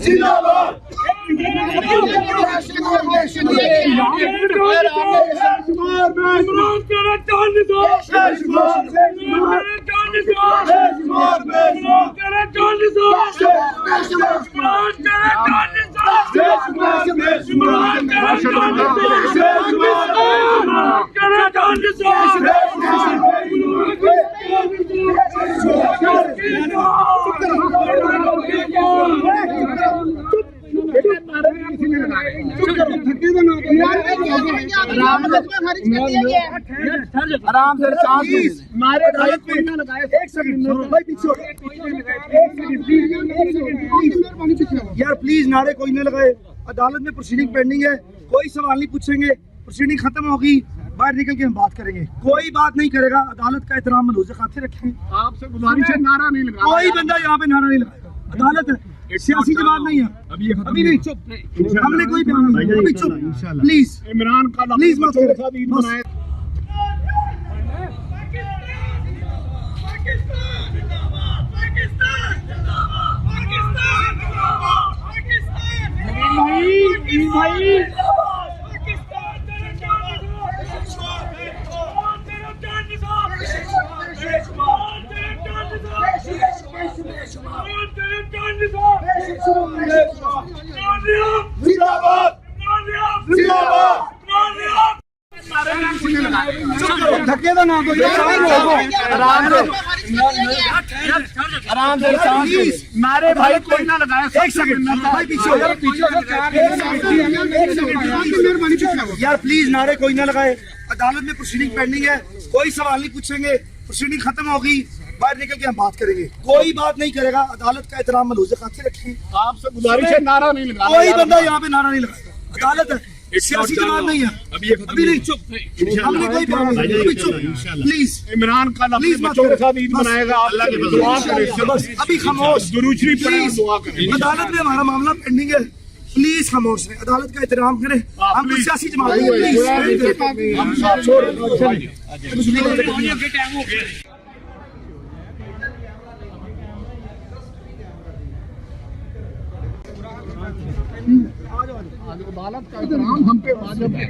जिंदाबाद आराम से मारे यार प्लीज नारे कोई नहीं लगाए। अदालत में प्रोसीडिंग पेंडिंग है, कोई सवाल नहीं पूछेंगे। प्रोसीडिंग खत्म होगी, बाहर निकल के हम बात करेंगे। कोई बात नहीं करेगा। अदालत का एहतराम मलूज़ खाते रखें। आपसे गुजारिश है, नारा नहीं लगा। कोई बंदा यहाँ पे नारा नहीं लगाएगा। अदालत है, सियासी जमात नहीं है। अभी नहीं, चुप। हमने कोई बयान नहीं, अभी चुप प्लीज। इमरान का प्लीज मत बनाए। धक्के तो ना दो, आराम से नारे भाई कोई ना लगाए। एक सेकंड भाई, पीछे यार प्लीज नारे कोई ना लगाए। अदालत में प्रोसीडिंग पेंडिंग है, कोई सवाल नहीं पूछेंगे। प्रोसीडिंग खत्म होगी, बाहर निकल के हम बात करेंगे। कोई बात नहीं करेगा। अदालत का एहतराम मलूज़ खाते रखें। आपसे गुजारिश है, नारा नहीं लगा। कोई बंदा यहाँ पे नारा नहीं लगाएगा। अदालत है, सियासी जमात नहीं है। अभी नहीं, चुप। हमने कोई बयान नहीं, अभी चुप प्लीज। इमरान का प्लीज बच्चों के साथ ईद मनाएगा। अल्लाह के दुआ करें। बस अभी खामोश। दुरूशरी पढ़ें, दुआ करें। अदालत में हमारा मामला पेंडिंग है, प्लीज खामोश रहें। अदालत का एहतराम करें। हम कुछ सियासी जमात नहीं है, प्लीज। हम साथ छोड़ दें। अदालत का एहतराम हम पे वाजिब है।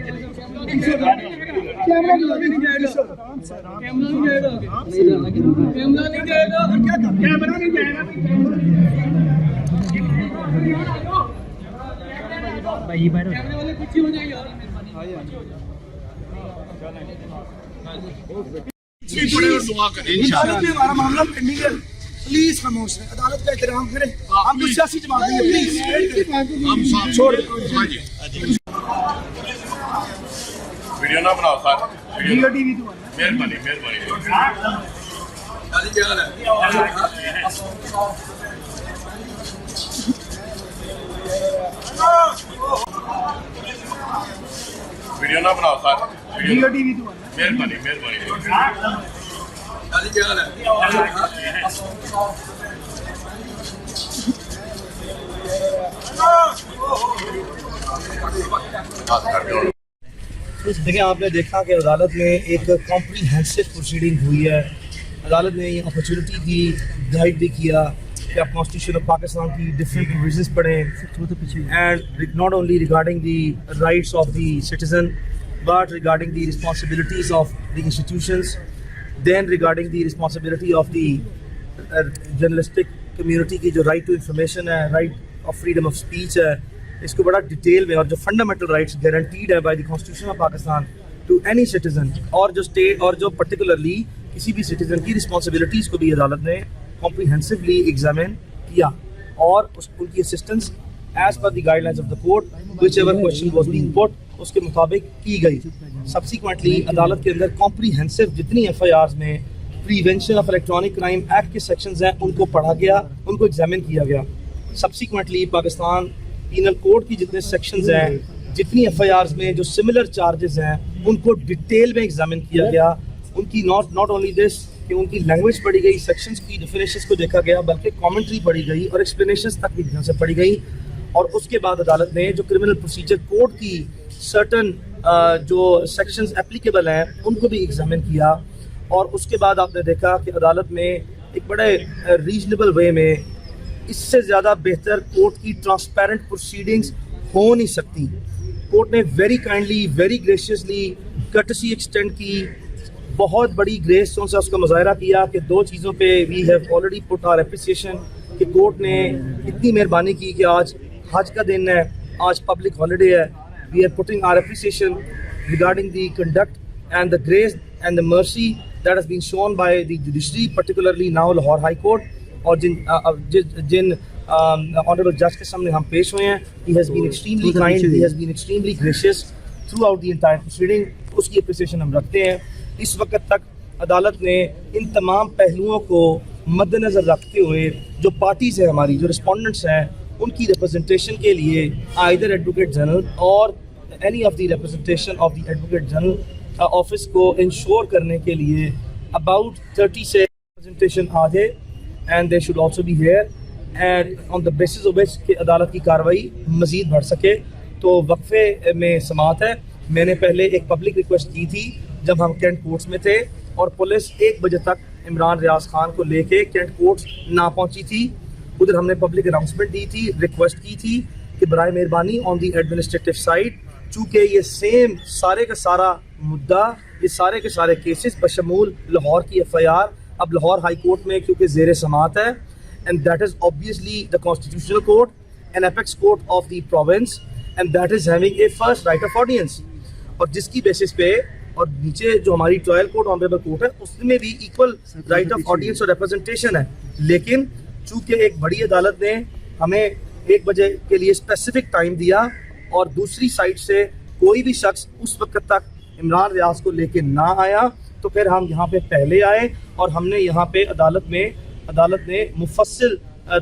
अदालत में हमारा मामला पेंडिंग है, प्लीज खामोश रहें। अदालत का एहतराम करें। हम कुछ सियासी जमात नहीं है, प्लीज। हम साथ छोड़ दें। वीडियो ना बनाओ सर। वीडियो मेहरबानी मेहरबानी। वीडियो ना बनाओ सर। मेहरबानी मेहरबानी। देखिए, आपने देखा कि अदालत में एक कॉम्प्रीहेंसिव प्रोसीडिंग हुई है। अदालत ने ये अपॉर्चुनिटी दी, गाइड भी किया कि आप कॉन्स्टिट्यूशन ऑफ पाकिस्तान की डिफरेंट प्रोविजंस पढ़ें, and not only regarding the rights of the citizen but regarding the responsibilities of the institutions, then regarding the responsibility of the journalistic community की जो राइट टू इंफॉर्मेशन है, right of freedom of speech है, इसको बड़ा detail में, और जो fundamental rights guaranteed है by the constitution of Pakistan to any citizen, और जो स्टेट और जो पर्टिकुलरली किसी भी सिटीजन की रिस्पॉन्सिबिलिटीज़ को भी अदालत ने कॉम्प्रीहेंसिवली एग्जामिन किया, और उनकी assistance as per the guidelines of the court whichever question was being put उसके मुताबिक की गई। सब्सिक्वेंटली अदालत के अंदर कॉम्प्रीहेंसिव जितनी FIRs में prevention of electronic crime act के सेक्शंस हैं उनको पढ़ा गया, उनको एग्जामिन किया गया। सब्सिक्वेंटली पाकिस्तान पीनल कोड की जितने सेक्शंस हैं, जितनी FIRs में जो सिमिलर चार्जेस हैं, उनको डिटेल में एग्जामिन किया गया। उनकी नॉट ओनली दिस कि उनकी लैंग्वेज पढ़ी गई, सेक्शंस की डेफिनेशंस को देखा गया, बल्कि कमेंट्री पढ़ी गई और एक्सप्लेनेशंस तक भी ध्यान से पढ़ी गई। और उसके बाद अदालत ने जो क्रिमिनल प्रोसीजर कोड की सर्टन जो सेक्शंस एप्लीकेबल हैं उनको भी एग्जामिन किया। और उसके बाद आपने देखा कि अदालत में एक बड़े रीजनेबल वे में इससे ज़्यादा बेहतर कोर्ट की ट्रांसपेरेंट प्रोसीडिंग्स हो नहीं सकती। कोर्ट ने very kindly, very graciously courtesy extend की, बहुत बड़ी ग्रेस से उसका मुजाहरा किया कि दो चीज़ों पे we have already put our appreciation कि कोर्ट ने इतनी मेहरबानी की कि आज हज का दिन है, आज पब्लिक हॉलीडे है। We are putting our appreciation regarding the conduct and the grace and the mercy that has been shown by the judiciary, particularly now Lahore high court. और जिन ऑनरेबल जज के सामने हम पेश हुए हैं, he has been extremely kind, he has been extremely gracious throughout the entire proceeding, उसकी एप्रिसिएशन हम रखते हैं। इस वक्त तक अदालत ने इन तमाम पहलुओं को मद्देनज़र रखते हुए जो पार्टीज़ हैं हमारी, जो रिस्पोंडेंट्स हैं, उनकी रिप्रेजेंटेशन के लिए आइदर एडवोकेट जनरल और any of the representation of the advocate general office को इंश्योर करने के लिए अबाउट 30 से रिप्रेजेंटेशन आ जाए and they should also be here and on the basis of which कि अदालत की कार्रवाई मज़ीद बढ़ सके। तो वक्फे में समाअत है। मैंने पहले एक पब्लिक रिक्वेस्ट की थी जब हम कैंट कोर्ट्स में थे और पुलिस 1 बजे तक इमरान रियाज खान को लेके कैंट कोर्ट्स ना पहुंची थी। उधर हमने पब्लिक अनाउंसमेंट दी थी, रिक्वेस्ट की थी कि बराए मेहरबानी ऑन दी एडमिनिस्ट्रेटिव साइड, चूँकि ये सेम सारे का सारा मुद्दा, ये सारे के सारे केसेस बशमूल लाहौर की FIR अब लाहौर हाई कोर्ट में क्योंकि ज़ेर समाअत है, and that is obviously the constitutional court and apex court of the province, and that is having a first right of audience. और जिसकी बेसिस पे और नीचे जो हमारी ट्रायल कोर्ट ऑनरेबल कोर्ट है उसमें भी इक्वल राइट ऑफ ऑडियंस और रिप्रेजेंटेशन है। लेकिन चूंकि एक बड़ी अदालत ने हमें 1 बजे के लिए स्पेसिफिक टाइम दिया और दूसरी साइड से कोई भी शख्स उस वक्त तक इमरान रियाज को लेके ना आया, तो फिर हम यहाँ पे पहले आए और हमने यहाँ पे अदालत ने मुफस्सिल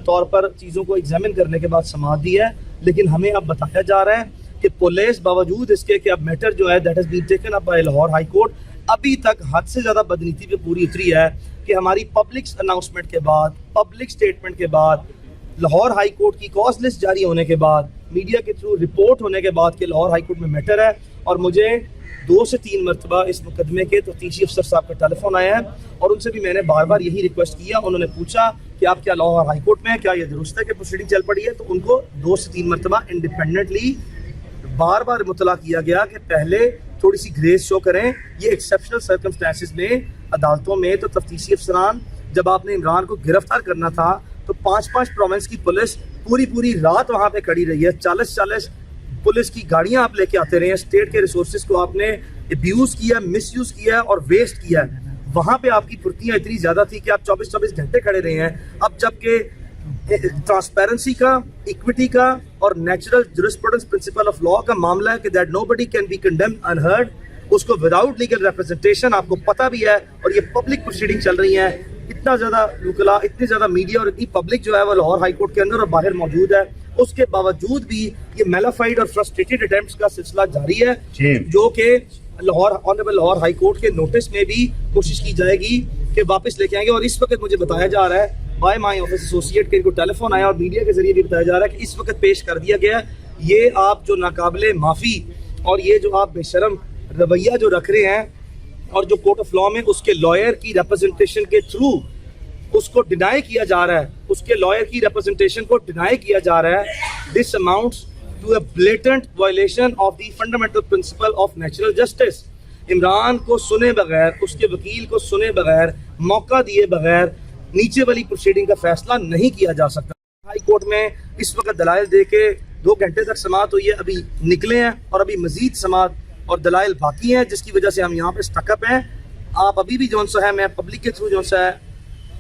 तौर पर चीज़ों को एग्जामिन करने के बाद समाअत दी है। लेकिन हमें अब बताया जा रहा है कि पुलिस बावजूद इसके कि अब मैटर जो है that has been taken up by Lahore high court, अभी तक हद से ज़्यादा बदनीति पे पूरी उतरी है कि हमारी पब्लिक अनाउंसमेंट के बाद, पब्लिक स्टेटमेंट के बाद, लाहौर हाई कोर्ट की कॉज लिस्ट जारी होने के बाद, मीडिया के थ्रू रिपोर्ट होने के बाद कि लाहौर हाई कोर्ट में मैटर है, और मुझे 2 से 3 मरतबा इस मुकदमे के तफ्तीशी अफसर साहब का टेलीफोन आया है और उनसे भी मैंने बार बार यही रिक्वेस्ट किया। उन्होंने पूछा कि आप क्या लाहौर हाई कोर्ट में है, क्या ये दुरुस्त है कि प्रोसीडिंग चल पड़ी है, तो उनको 2 से 3 मरतबा इंडिपेंडेंटली बार बार मुतला किया गया कि पहले थोड़ी सी ग्रेस शो करें। ये एक्सेप्शनल सर्कमस्टेंसेस में अदालतों में तो तफ्तीशी अफसरान, जब आपने इमरान को गिरफ्तार करना था तो 5-5 प्रोविंस की पुलिस पूरी रात वहाँ पे खड़ी रही है, 40 पुलिस की गाड़ियाँ आप लेके आते रहे हैं, स्टेट के रिसोर्सेज को आपने अब्यूज़ किया, मिसयूज़ किया और वेस्ट किया। वहाँ पे आपकी फुर्तियाँ इतनी ज़्यादा थी कि आप 24-24 घंटे खड़े रहे हैं। अब जबकि ट्रांसपेरेंसी का, इक्विटी का और natural jurisprudence principle of law का मामला है कि that nobody can be condemned unheard, उसको विदाउट लीगल रिप्रेजेंटेशन, आपको पता भी है, और ये पब्लिक प्रोसीडिंग चल रही है। इतना ज़्यादा वकला, इतनी ज़्यादा मीडिया और इतनी पब्लिक जो है वो लाहौर हाई कोर्ट के अंदर और बाहर मौजूद है। उसके बावजूद भी ये मेलाफाइड और फ्रस्ट्रेटेड अटेम्प्ट्स का सिलसिला जारी है, जो कि ऑनरेबल लाहौर हाई कोर्ट के नोटिस में भी कोशिश की जाएगी कि वापस लेके आएंगे। और इस वक्त मुझे बताया जा रहा है बाय माई ऑफिस एसोसिएट के इनको टेलीफोन आया और मीडिया के जरिए भी बताया जा रहा है कि इस वक्त पेश कर दिया गया है। ये आप जो नाकाबिले माफ़ी और ये जो आप बेशरम रवैया जो रख रहे हैं और जो कोर्ट ऑफ लॉ में उसके लॉयर की रिप्रेजेंटेशन के थ्रू उसको डिनाई किया जा रहा है, उसके लॉयर की रिप्रेजेंटेशन को डिनाई किया जा रहा है, this amounts to a blatant violation of the fundamental principle of natural justice. Imran को सुने बगैर, उसके वकील को सुने बगैर, मौका दिए बगैर नीचे वाली प्रोसीडिंग का फैसला नहीं किया जा सकता। हाई कोर्ट में इस वक्त दलाइल दे के 2 घंटे तक समाअत हुई है, अभी निकले हैं और अभी मजीद समाअत और दलाइल बाकी हैं, जिसकी वजह से हम यहाँ पे स्टकअप हैं। आप अभी भी जौन सा है, मैं पब्लिक के थ्रू जौन सा है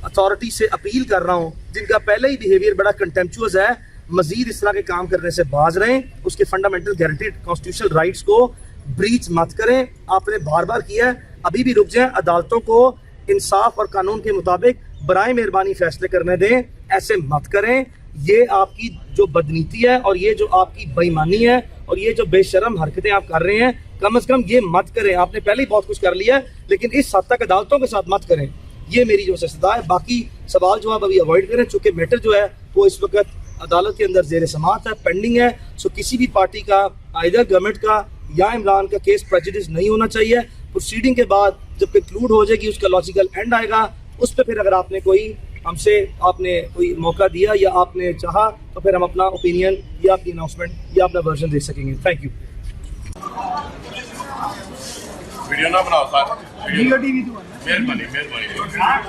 अथॉरिटी से अपील कर रहा हूँ, जिनका पहले ही बिहेवियर बड़ा कंटेम्पचुअस है, मजीद इस तरह के काम करने से बाज रहें, उसके फंडामेंटल गारंटीड कॉन्स्टिट्यूशनल राइट्स को ब्रीच मत करें। आपने बार बार किया है, अभी भी रुक जाएं, अदालतों को इंसाफ और कानून के मुताबिक बराए मेहरबानी फैसले करने दें, ऐसे मत करें। ये आपकी जो बदनीति है और ये जो आपकी बेईमानी है और ये जो बेशरम हरकतें आप कर रहे हैं, कम से कम ये मत करें। आपने पहले ही बहुत कुछ कर लिया है, लेकिन इस हद तक अदालतों के साथ मत करें। ये मेरी जो सस्ता है। बाकी सवाल जवाब अभी अवॉइड करें, चूँकि मैटर जो है वो इस वक्त अदालत के अंदर जेर समाअत है, पेंडिंग है। सो किसी भी पार्टी का, आइदर गवर्नमेंट का या इमरान का केस प्रेजुडिस नहीं होना चाहिए। प्रोसीडिंग के बाद जब कंक्लूड हो जाएगी, उसका लॉजिकल एंड आएगा, उस पर फिर अगर आपने कोई हमसे आपने कोई मौका दिया या आपने चाहा तो फिर हम अपना ओपिनियन या अपनी अनाउंसमेंट या अपना वर्जन दे सकेंगे। Thank you. वीडियो ना बनाओ सर, जियो टीवी तो मेहरबानी मेहरबानी। है